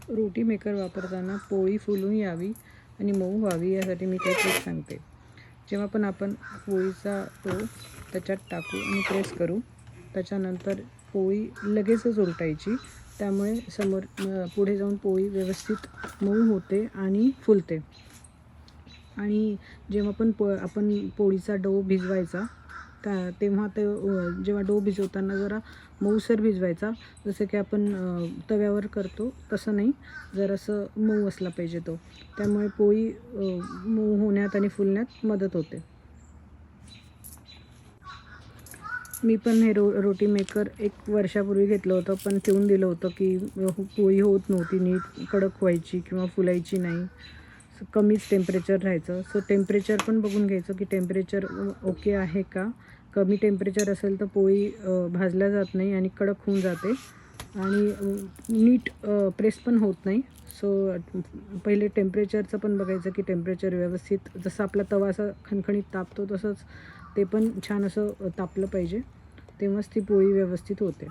रोटी maker वापरताना पोळी फुलून यावी आणि मऊ व्हावी यासाठी मी काही ट्रिक सांगते. जेव्हा पण आपण पोळीचा डो त्याच्यात टाकू आणि प्रेस करू, त्याच्यानंतर पोळी लगेचच उलटायची. त्यामुळे पुढे जाऊन पोळी व्यवस्थित मऊ होते आणि फुलते. आणि जेव्हा पण आपण पोळीचा डो भिजवायचा तेव्हा जेव्हा डो भिजवताना जरा मऊसर भिजवायचा. जसं की आपण तव्यावर करतो तसं नाही, जरासं मऊ असला पाहिजे तो. त्यामुळे पोळी मऊ होण्यात आणि फुलण्यात मदत होते. मी पण हे रोटी मेकर 1 वर्षापूर्वी घेतलं होतं, पण ठेवून दिलं होतं की पोळी होत नव्हती, नीट कडक व्हायची किंवा फुलायची नाही. कमीच टेम्परेचर राहायचं. सो टेम्परेचर पण बघून घ्यायचं की टेम्परेचर ओके आहे का. कमी टेम्परेचर असेल तर पोळी भाजल्या जात नाही आणि कडक होऊन जाते आणि नीट प्रेस पण होत नाही. सो पहिले टेम्परेचरचं पण बघायचं की टेम्परेचर व्यवस्थित, जसं आपला तवा असा खणखणीत तापतो तसंच ते पण छान असं तापलं पाहिजे. तेव्हाच ती पोळी व्यवस्थित होते.